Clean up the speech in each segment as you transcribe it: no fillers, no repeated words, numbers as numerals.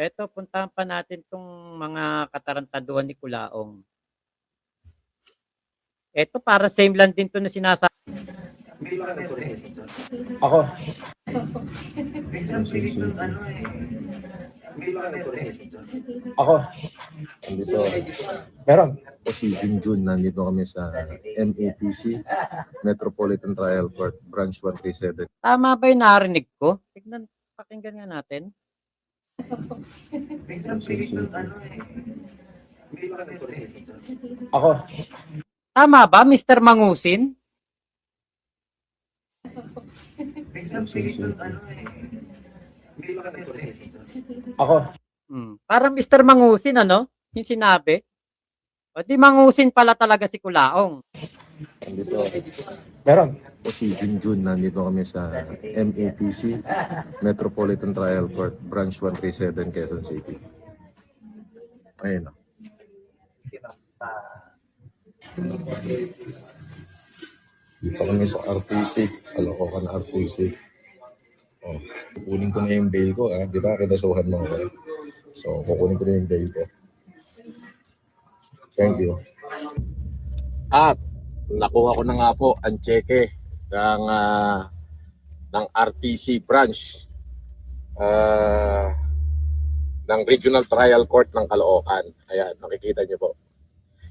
Eto puntahan pa natin 'tong mga katarantaduhan ni Kulaong. Eto para same lang din 'to na Ako. Ako. Nandito. Meron. Si Junjun, nandito kami sa MAPC, Metropolitan Trial Court, Branch 137. Tama ba yung narinig ko? Tignan, pakinggan nga natin. Ako. Tama ba, Mr. Mangusin? Ako. Parang Mr. Mangusin, ano? Yung sinabi. O di Mangusin pala talaga si Kulaong. Nandito. Meron. Si Junjun, nandito kami sa MAPC, Metropolitan Trial Court, Branch 137, Quezon City. Ayun o. Dito kami sa RTC, Caloocan RTC. Oh, kukunin ko na yung bail ko, di ba? Kinasuhan mo ako. So, kukunin ko na yung bail ko. Thank you. At nakuha ko na nga po ang cheque ng RTC branch ng Regional Trial Court ng Caloocan. Ayan, makikita niyo po.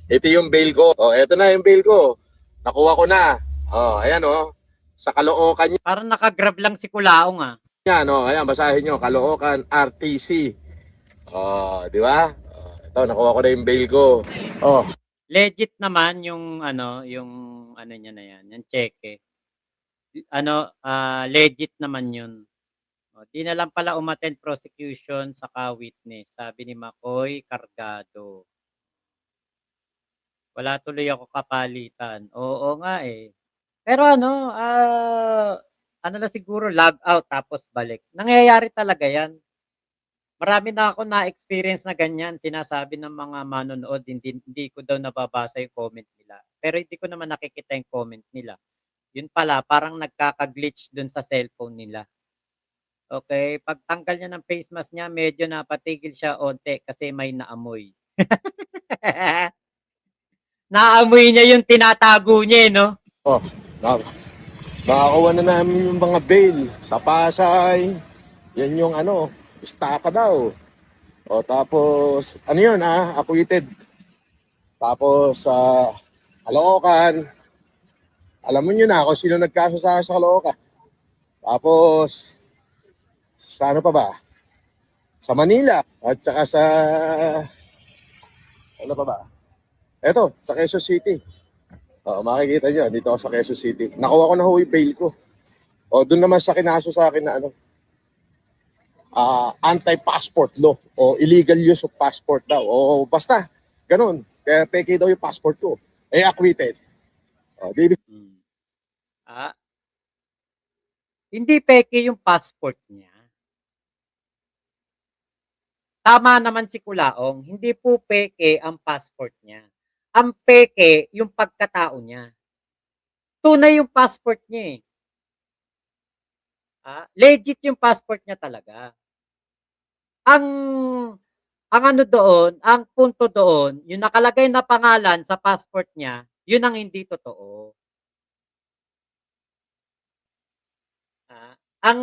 Ito yung bail ko. Oh, ito na yung bail ko. Nakuha ko na. Oh, ayan oh. Sa Caloocan. Parang nakagrab lang si Kulaong ah. Yan oh, ayan basahin niyo, Caloocan RTC. Oh, di ba? Oh, ito nakuha ko na yung bail ko. Oh. Legit naman yung yung niya na yan, yung cheque. Legit naman yun. O, di na lang pala umattend prosecution saka witness, sabi ni Makoy Cargado. Wala tuloy ako kapalitan. Oo nga eh. Pero ano na siguro log out tapos balik. Nangyayari talaga yan. Marami na ako na-experience na ganyan. Sinasabi ng mga manonood, hindi ko daw nababasa yung comment nila. Pero hindi ko naman nakikita yung comment nila. Yun pala, parang nagkaka-glitch dun sa cellphone nila. Okay, pagtanggal niya ng face mask niya, medyo napatigil siya onte kasi may naamoy. Naamoy niya yung tinatago niya, no? Oh, nakakuha na namin yung mga bail sa Pasay. Yan yung istapa daw. O tapos, yun acquitted. Tapos sa Caloocan, alam mo nyo na kung sino nagkaso sa Caloocan. Tapos, sa ano pa ba? Sa Manila, at saka sa, ano pa ba? Eto, sa Quezon City. O, makikita nyo, dito ako sa Quezon City. Nakuha ko na yung bail ko. O, doon naman sa kinaso sa akin na anti-passport law o illegal use of passport daw o basta ganun, kaya peke daw yung passport ko acquitted. Hindi peke yung passport niya. Tama naman si Kulaong, hindi po peke ang passport niya. Ang peke yung pagkatao niya. Tunay yung passport niya eh. Legit yung passport niya talaga. Ang ang punto doon, yung nakalagay na pangalan sa passport niya, yun ang hindi totoo. Ang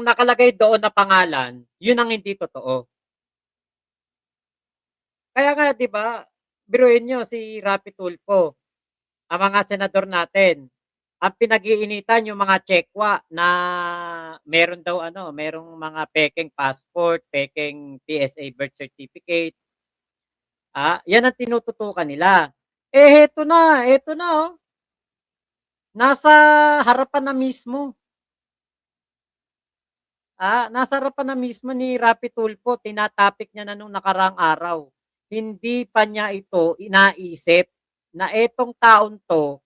nakalagay doon na pangalan, yun ang hindi totoo. Kaya nga 'di ba, biruin niyo si Rapi Tulfo, ang mga senador natin, ang pinag-iinitan yung mga Chekwa na meron daw merong mga pekeng passport, pekeng PSA birth certificate. Yan ang tinututukan nila. Heto na oh. Nasa harapan na mismo. Nasa harapan na mismo ni Rapi Tulfo, tinatapik niya na nung nakaraang araw. Hindi pa niya ito inaisip na etong taon 'to,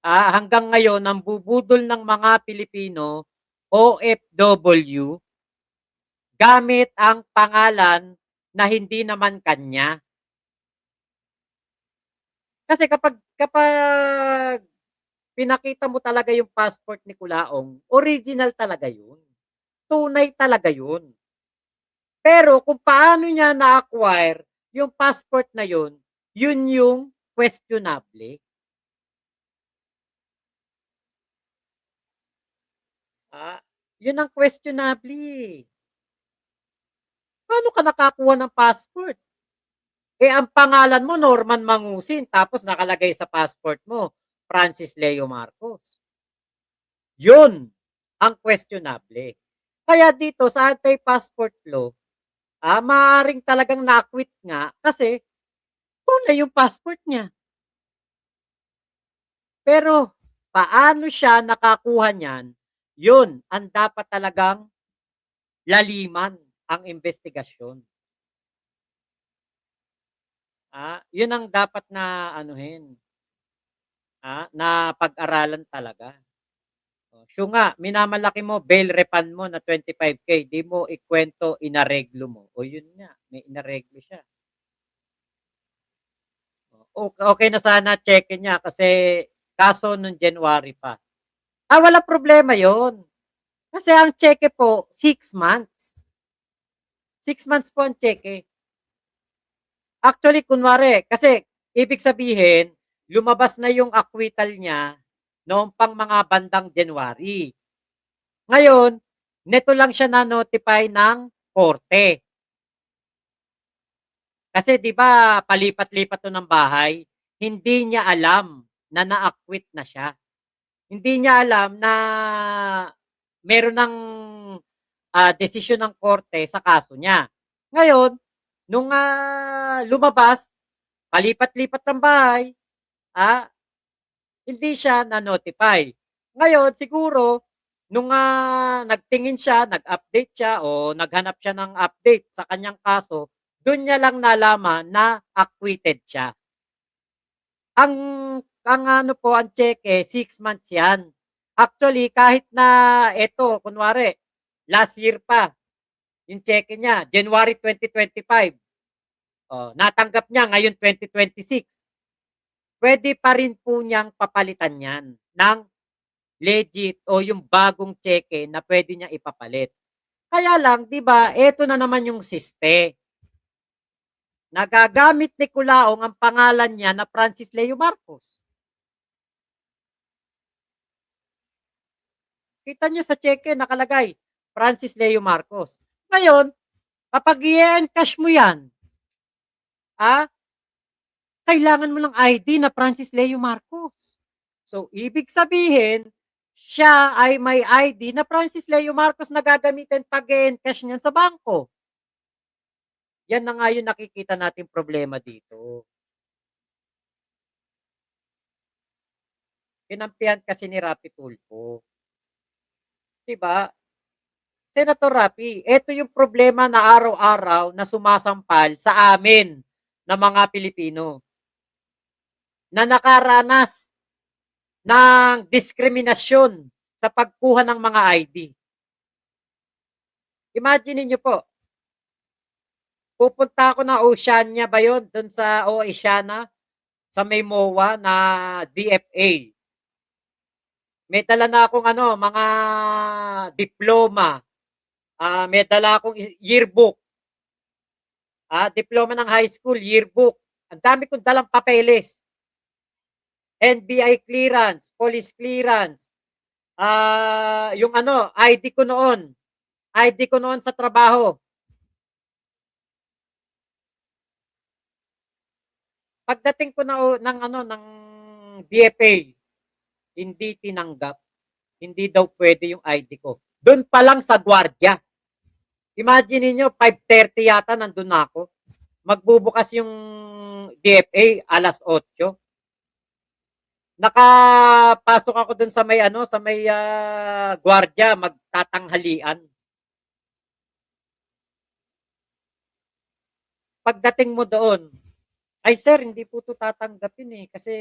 hanggang ngayon ang bubudol ng mga Pilipino, OFW, gamit ang pangalan na hindi naman kanya. Kasi kapag pinakita mo talaga yung passport ni Kulaong, original talaga yun. Tunay talaga yun. Pero kung paano niya na-acquire yung passport na yun yung questionable. Ah, yun ang questionable, eh. Paano ka nakakuha ng passport? Eh, ang pangalan mo Norman Mangusin tapos nakalagay sa passport mo, Francis Leo Marcos. Yun ang questionable. Kaya dito sa anti-passport law, maaaring talagang na-acquit nga kasi tunay yung passport niya. Pero paano siya nakakuha niyan, yun ang dapat talagang laliman ang investigasyon. Yun ang dapat na anuhin, na pag-aralan talaga. So nga, minamalaki mo, bail refund mo na 25K, di mo ikwento, inareglo mo. O yun nga, may inareglo siya. Okay na sana check niya kasi kaso nung January pa. Walang problema yon. Kasi ang cheque po, 6 months. 6 months po ang cheque. Actually, kunwari, kasi ibig sabihin, lumabas na yung acquittal niya noong pang mga bandang January. Ngayon, neto lang siya na-notify ng korte. Kasi 'di ba palipat-lipat 'to ng bahay, hindi niya alam na na-acquit na siya. Hindi niya alam na meron ng, desisyon ng korte sa kaso niya. Ngayon, nung, lumabas, palipat-lipat ng bahay, ah, hindi siya na-notify. Ngayon siguro nung, nagtingin siya, nag-update siya o naghanap siya ng update sa kanyang kaso, dun niya lang nalaman na acquitted siya. Ang ang ano po, ang tseke 6 months 'yan. Actually, kahit na eto kunwari last year pa yung tseke niya, January 2025, natanggap niya ngayon 2026, puwede pa rin po niyang papalitan 'yan ng legit o yung bagong tseke na puwede niyang ipapalit. Kaya lang 'di ba, eto na naman yung siste. Nagagamit ni Culaong ang pangalan niya na Francis Leo Marcos. Kita niyo sa tseke nakalagay, Francis Leo Marcos. Ngayon, kapag i-encash mo 'yan, ah, kailangan mo ng ID na Francis Leo Marcos. So, ibig sabihin, siya ay may ID na Francis Leo Marcos na gagamitin pag encash niyan sa bangko. Yan na nga yung nakikita nating problema dito. Kinampihan kasi ni Rapi Tulfo, 'di ba? Senator Rapi, eto yung problema na araw-araw na sumasampal sa amin na mga Pilipino, na nakaranas ng diskriminasyon sa pagkuha ng mga ID. Imagine niyo po, pupunta ako ng Oceania ba yun, dun sa Oceana, sa may MOA na DFA. May dala na akong ano, mga diploma, may dala akong yearbook, diploma ng high school, yearbook. Ang dami kong dalang papeles. NBI clearance, police clearance, yung ano, ID ko noon sa trabaho. Pagdating ko ng ano, ng DFA, hindi tinanggap. Hindi daw pwede yung ID ko. Doon pa lang sa gwardiya. Imagine niyo 5:30 yata nandun na ako. Magbubukas yung DFA alas 8. Nakapasok ako doon sa may ano, sa may gwardiya magtatanghalian. Pagdating mo doon, ay sir, hindi po 'to tatanggapin, kasi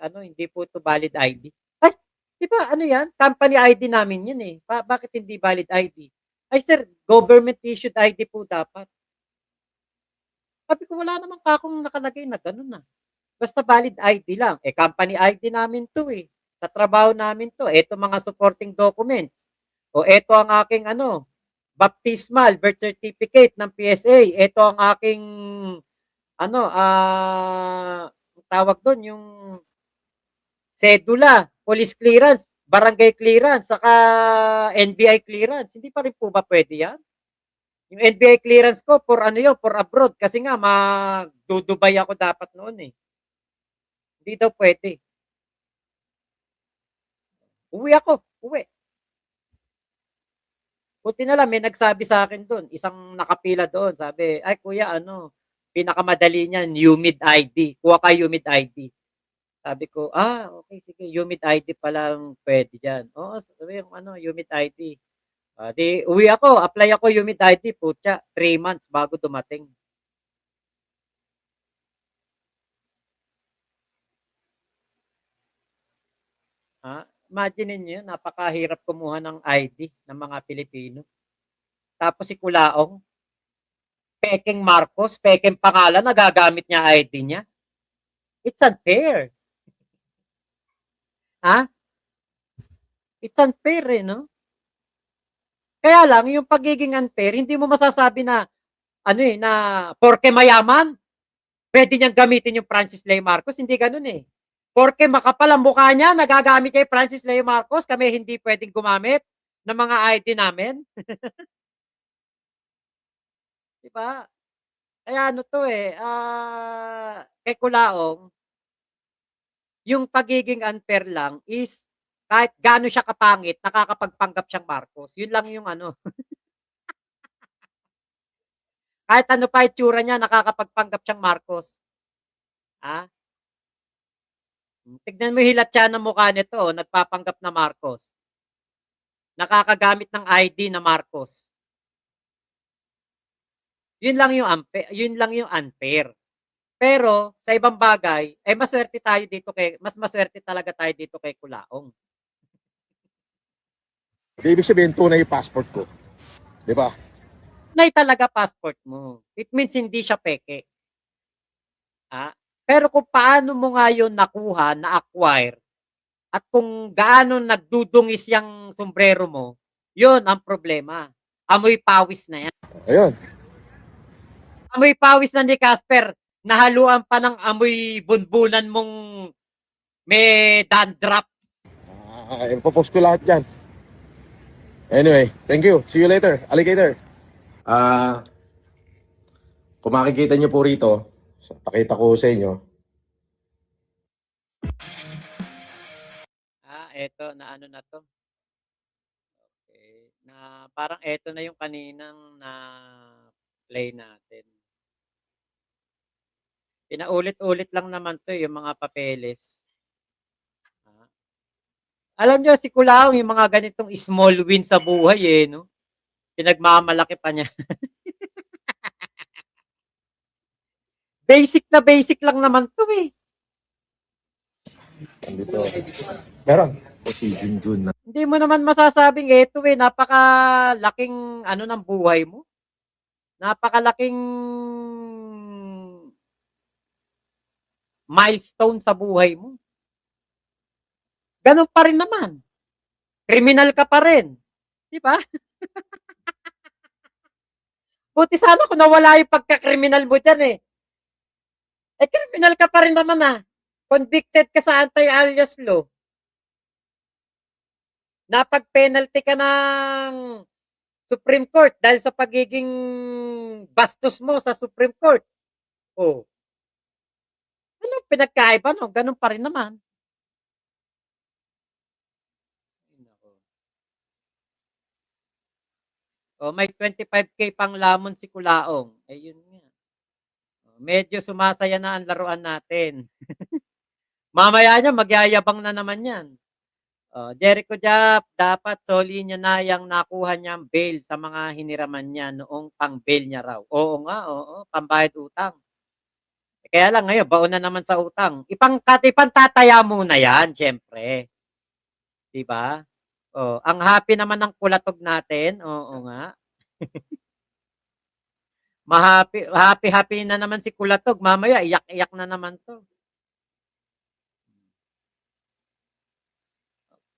ano, hindi po 'to valid ID. Ay, 'di ba ano 'yan, company ID namin 'yan, bakit hindi valid ID? Ay sir, government issued ID po dapat. Sabi ko, wala naman akong nakalagay na gano'n, basta valid ID lang. Company ID namin 'to, sa trabaho namin 'to, eto mga supporting documents. O eto ang aking ano, baptismal, birth certificate ng PSA. Ito ang aking ano, tawag doon, yung sedula, police clearance, barangay clearance, saka NBI clearance. Hindi pa rin po ba pwede yan? Yung NBI clearance ko for ano yun, for abroad. Kasi nga, magdudubay ako dapat noon eh. Hindi daw pwede. Uwi ako, uwi. Buti na lang, may nagsabi sa akin doon, isang nakapila doon, sabi, ay kuya, ano, pinakamadali niyan, UMID ID. Kuha ka UMID ID. Sabi ko, okay, sige, UMID ID pa lang pwede dyan. Oo, sabi yung ano, UMID ID. Di, uwi ako, apply ako UMID ID, putya, 3 months bago dumating. Imagine niyo, napakahirap kumuha ng ID ng mga Pilipino. Tapos si Kulaong, pekeng Marcos, pekeng pangalan, nagagamit niya ID niya. It's unfair. Ha? It's unfair eh, no? Kaya lang, yung pagiging unfair, hindi mo masasabi na, ano eh, na porke mayaman, pwede niyang gamitin yung Francis Leo Marcos. Hindi ganun eh. Porke makapal ang mukha niya, nagagamit niya yung Francis Leo Marcos, kami hindi pwedeng gumamit ng mga ID namin. Diba? Kaya ano to eh, kay Kulaong, yung pagiging unfair lang is kahit gaano siya kapangit, nakakapagpanggap siyang Marcos. Yun lang yung ano. Kahit ano pa itsura niya, nakakapagpanggap siyang Marcos. Ah, tignan mo hilat siya ng mukha nito, nagpapanggap na Marcos. Nakakagamit ng ID na Marcos. Yun lang yung unfair. Pero sa ibang bagay, maswerte tayo dito mas maswerte talaga tayo dito kay Kulaong. Ibig sabihin, tunay yung passport ko. Di ba? Tunay talaga passport mo. It means hindi siya peke. Pero kung paano mo nga yun nakuha, na-acquire, at kung gaano nagdudungis yung sombrero mo, yun ang problema. Amoy pawis na yan. Ayun. Amoy pawis na ni Casper, nahaluan pa ng amoy bunbunan mong may dandruff. Ipopost ko lahat yan. Anyway, thank you. See you later, alligator. Kung makikita nyo po rito, pakita ko sa inyo. Eto, na ano na to. Okay. Na parang eto na yung kaninang na play natin. Pinaulit-ulit lang naman to yung mga papeles. Alam niyo si Kulaong yung mga ganitong small win sa buhay eh, no? Pinagmamalaki pa niya. Basic lang naman to eh. Andito. Meron. Si Junjun na. Hindi mo naman masasabing eto eh, napakalaking ano ng buhay mo. Napakalaking milestone sa buhay mo. Ganun pa rin naman. Kriminal ka pa rin. Di ba? Buti sana kung nawala yung pagka-kriminal mo dyan eh. Kriminal ka pa rin naman ah. Convicted ka sa anti-alias law. Napag-penalty ka ng Supreme Court dahil sa pagiging bastos mo sa Supreme Court. Oh. Ano pinagkaiba no? Ganun pa rin naman. May 25K pang lamon si Kulaong. Yun nga. Medyo sumasaya na ang laruan natin. Mamaya niya, magyayabang na naman yan. Jericho Jap, dapat soli niya na yung nakuha niyang bail sa mga hiniraman niya noong pang-bail niya raw. Oo nga, oo, pambayad utang. Kaya lang ngayon, baon na naman sa utang. Ipantataya muna yan, syempre. Diba? Ang happy naman ng kulatog natin, oo nga. Happy na naman si kulatog. Mamaya, iyak-iyak na naman to.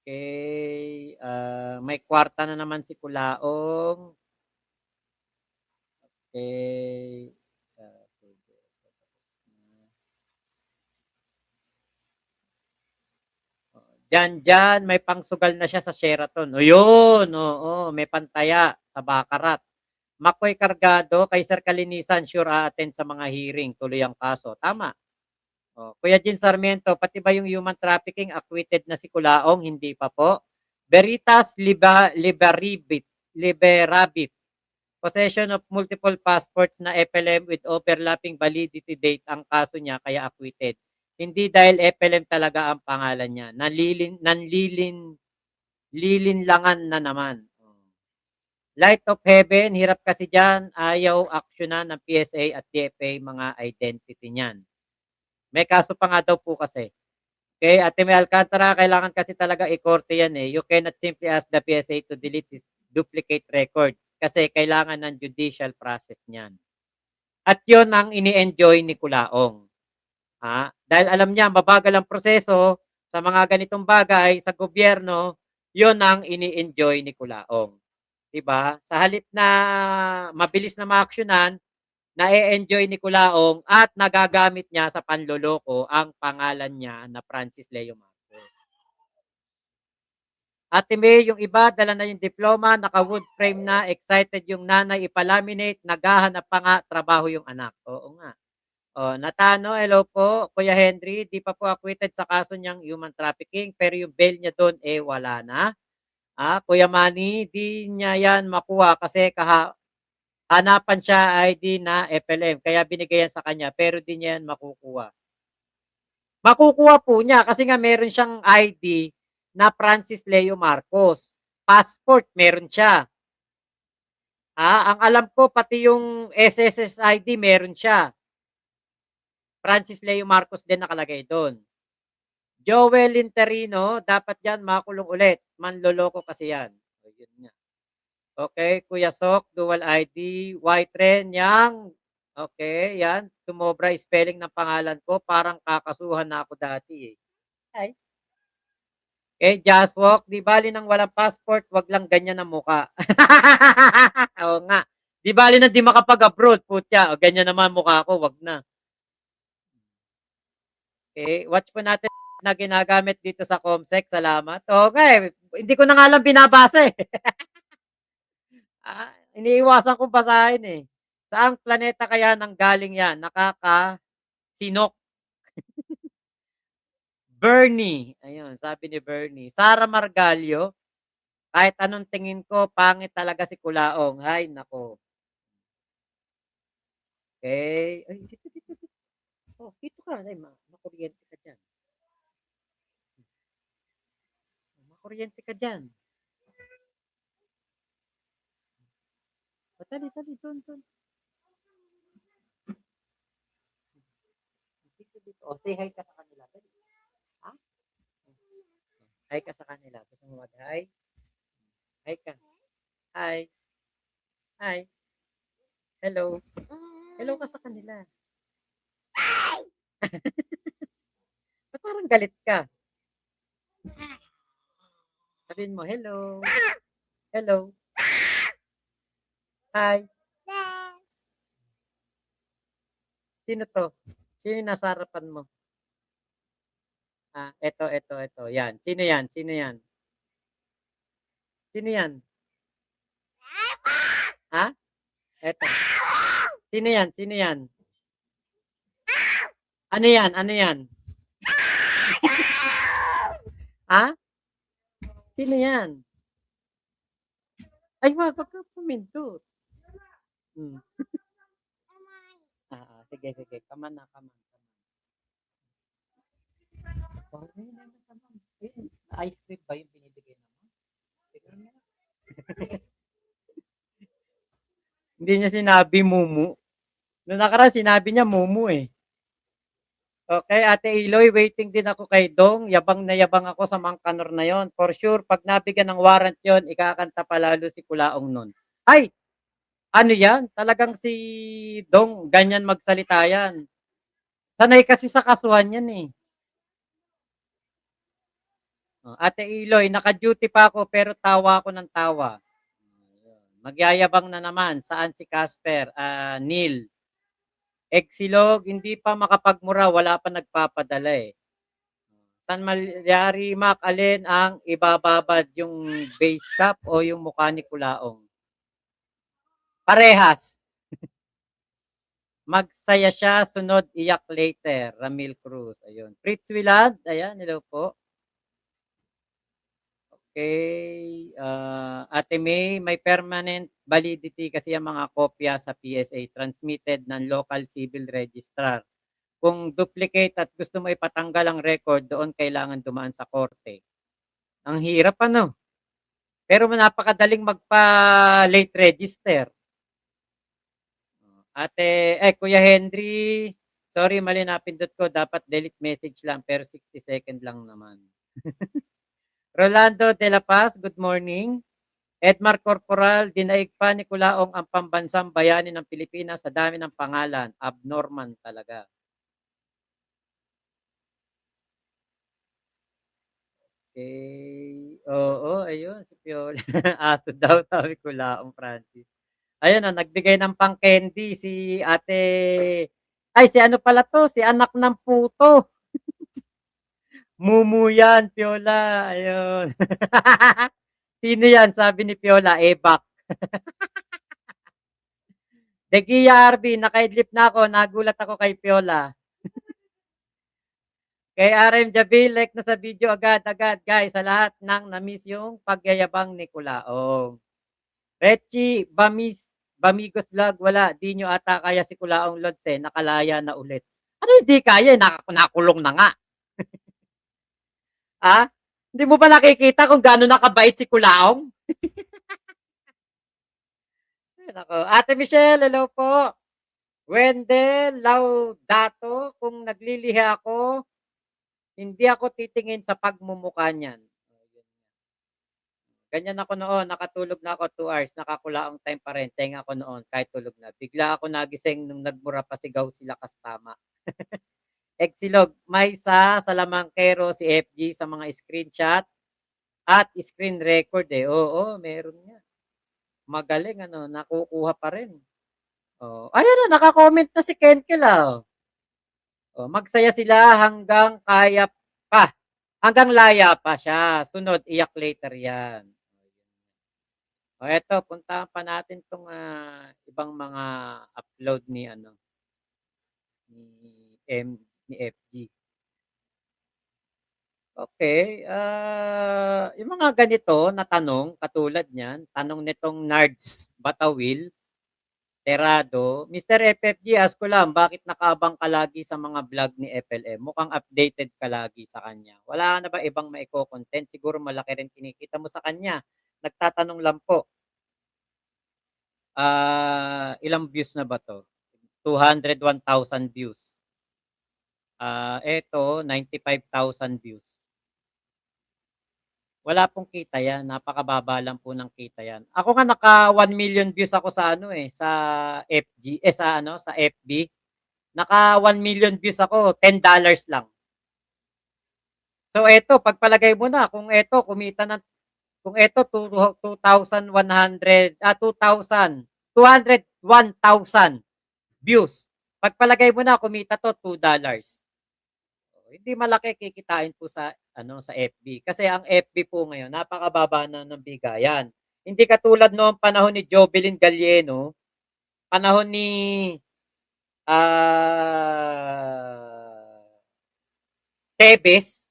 Okay, may kwarta na naman si Kulaong. Okay. Sige. Diyan, may pangsugal na siya sa Sheraton. O yun, oo, may pantaya sa Baccarat. Makoy Cargado, kay Sir Kalinisan, sure a-attend sa mga hearing, tuloy ang kaso. Tama. O, Kuya Jin Sarmiento, pati ba yung human trafficking, acquitted na si Culaong? Hindi pa po. Veritas Liberabit. Possession of multiple passports na FLM with overlapping validity date ang kaso niya kaya acquitted. Hindi dahil FLM talaga ang pangalan niya. Lilinlangan na naman. Light of Heaven, hirap kasi dyan. Ayaw aksyonan ng PSA at DFA mga identity niyan. May kaso pa nga daw po kasi. Okay, Ate May Alcantara, kailangan kasi talaga i-korte yan eh. You cannot simply ask the PSA to delete this duplicate record kasi kailangan ng judicial process niyan. At yun ang ini-enjoy ni Culaong. Dahil alam niya, mabagal ang proseso sa mga ganitong bagay sa gobyerno, yun ang ini-enjoy ni Culaong. Diba? Sa halip na mabilis na maaksyonan, na-enjoy ni Culaong at nagagamit niya sa panloloko ang pangalan niya na Francis Leo Marcos. Ate May, yung iba, dala na yung diploma, naka-wood frame na, excited yung nanay ipalaminate, naghahanap pa nga, trabaho yung anak. Oo nga. Natano, hello po, Kuya Henry, di pa po acquitted sa kaso niyang human trafficking, pero yung bail niya doon, wala na. Kuya Manny, di niya yan makuha kasi hanapan siya ID na FLM, kaya binigayan sa kanya, pero di niya yan makukuha. Makukuha po niya kasi nga meron siyang ID na Francis Leo Marcos. Passport, meron siya. Ang alam ko, pati yung SSS ID, meron siya. Francis Leo Marcos din nakalagay doon. Joel Interino, dapat yan makulong ulit. Manloloko kasi yan. Yun nga. Okay, Kuya Sok, dual ID, White Ren, yang. Okay, yan. Sumobra spelling ng pangalan ko. Parang kakasuhan na ako dati eh. Ay. Okay, Just Walk, di bali nang walang passport, wag lang ganyan ang mukha. Oo nga. Di bali na di makapag-abroad, putya. O ganyan naman mukha ko, wag na. Okay, watch po natin na ginagamit dito sa Comsec. Salamat. Okay, hindi ko na nga lang binabasa eh. Iniiwasan kong basahin eh. Saang planeta kaya nang galing yan? Nakakasinok. Bernie. Ayun, sabi ni Bernie. Sara Margalio. Kahit anong tingin ko, pangit talaga si Culaong. Ay, nako. Okay. Ay, dito. Dito ka. Ay, makuryente ka dyan. Makuryente ka dyan. Dali, doon. Dito. Say hi ka sa kanila. Dali. Hi ka sa kanila. Gusto mo mag-hi? Hi ka. Hi. Hi. Hello. Hello ka sa kanila. Ba't parang galit ka? Sabihin mo, hello. Hello. Hi. Sino to? Sino yung nasa harapan mo? Eto. Yan. Sino yan? Sino yan? Eto. Sino yan? Ano yan? Sino yan? Ay, wag ka puminto. Sige. Kaman na. Ice cream ba yung binibigay naman? Hindi niya sinabi mumu. Noong nakaraan, sinabi niya mumu eh. Okay, Ate Iloy, waiting din ako kay Dong. Yabang na yabang ako sa Mangkanor na yon. For sure, pag nabigyan ng warrant yon, ikakanta palalo si Culaong nun. Ay! Ano yan? Talagang si Dong, ganyan magsalita yan. Sanay kasi sa kasuhan yan eh. Ate Iloy, naka-duty pa ako pero tawa ako ng tawa. Magyayabang na naman. Saan si Casper? Neil. Exilog, hindi pa makapagmura, wala pa nagpapadala eh. San Malyari Mac, alin ang ibababad, yung base cap o yung mukha ni Kulaong? Parehas. Magsaya siya, sunod iyak later. Ramil Cruz. Ayun. Fritz Willad. Ayan, hello po. Okay. Ate May, may permanent validity kasi ang mga kopya sa PSA transmitted ng local civil registrar. Kung duplicate at gusto mo ipatanggal ang record, doon kailangan dumaan sa korte. Ang hirap ano? Pero napakadaling magpa-late register. Kuya Henry, sorry, mali napindot ko. Dapat delete message lang, pero 60 second lang naman. Rolando De La Paz, good morning. Edmar Corporal, dinaig pa ni Kulaong ang pambansang bayani ng Pilipinas sa dami ng pangalan. Abnormal talaga. Okay. Oo, ayun, si Piola. Aso daw, sabi Kulaong Francis. Ayun, nagbigay ng pang-candy si ate, ay si ano pala 'to, si anak ng puto. Mumu yan, Piola, ayun. Sino yan? Sabi ni Piola, Ebak. Degia RB, nakaidlip na ako, nagulat ako kay Piola. Kay RM Jabil, like na sa video agad-agad, guys, sa lahat ng na-miss yung pagyayabang ni Kulaong. Rechi, Bamigos Vlog, wala. Di nyo ata kaya si Kulaong Lodse, nakalaya na ulit. Ano hindi kaya? Nakulong na nga. Ah? Hindi mo ba nakikita kung gaano nakabait si Kulaong? Nako. Ate Michelle, hello po. Wendell Laudato, kung naglilihi ako, hindi ako titingin sa pagmumukha niyan. Ganyan ako noon, nakatulog na ako 2 hours, nakakulaang time pa rin, tenga ako noon kahit tulog na. Bigla ako nagising nung nagmura pa sigaw sila kastama. Exilog, may sa lamangkero si FG sa mga screenshot at screen record eh. Oo, meron niya. Magaling ano, nakukuha pa rin. Oh, ayan na, naka-comment na si Kenkel ah. Oh, magsaya sila hanggang kaya pa. Hanggang laya pa siya. Sunod, iyak later yan. O eto, puntahan pa natin tong ibang mga upload ni ano ni FG. Okay, yung mga ganito na tanong katulad niyan, tanong nitong Nards Batawil, Terado, Mr. FFG, ask ko lang, bakit nakaabang ka lagi sa mga vlog ni FLM? Mukhang updated ka lagi sa kanya. Wala na ba ibang maiko-content? Siguro malaki rin kinikita mo sa kanya. Nagtatanong lang po. Ilang views na ba to? 201,000 views. Eto, 95,000 views. Wala pong kita yan. Napakababa lang po ng kita yan. Ako nga naka 1 million views ako sa ano sa FG, sa FB. Naka 1 million views ako, $10 lang. So eto, pagpalagay mo na kung eto kumita ng kung eto 2,100 201,000 views. Pagpalagay mo na kumita to $2. Hindi malaki kikitain po sa sa FB kasi ang FB po ngayon napakababa na ng bigayan. Hindi katulad noong panahon ni Jovelyn Galieno, panahon ni Tebes,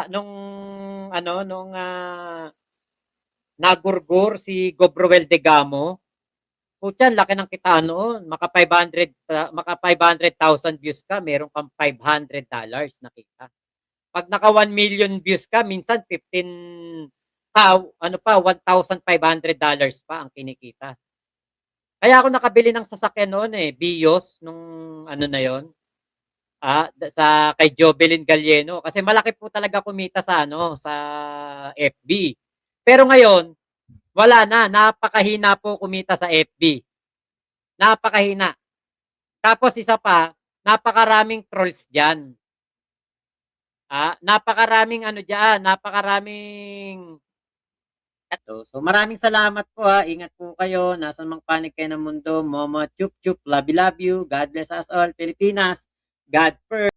nung nagurgur si Gobroel de Gamo. Putya, laki ng kitaan noon. Maka 500,000 views ka, meron kang $500 na kita. Pag naka 1 million views ka, minsan 1,500 pa ang kinikita. Kaya ako nakabili ng sasakyan noon Vios nung na yon. Sa kay Jovelyn Galieno kasi malaki po talaga kumita sa sa FB. Pero ngayon, wala na, napakahina po kumita sa FB. Napakahina. Tapos isa pa, napakaraming trolls diyan. Napakaraming napakaraming So maraming salamat po ha. Ingat po kayo. Nasan mang panig kayo ng mundo. Momo chup chup. Love you, love you. God bless us all. Pilipinas. God first.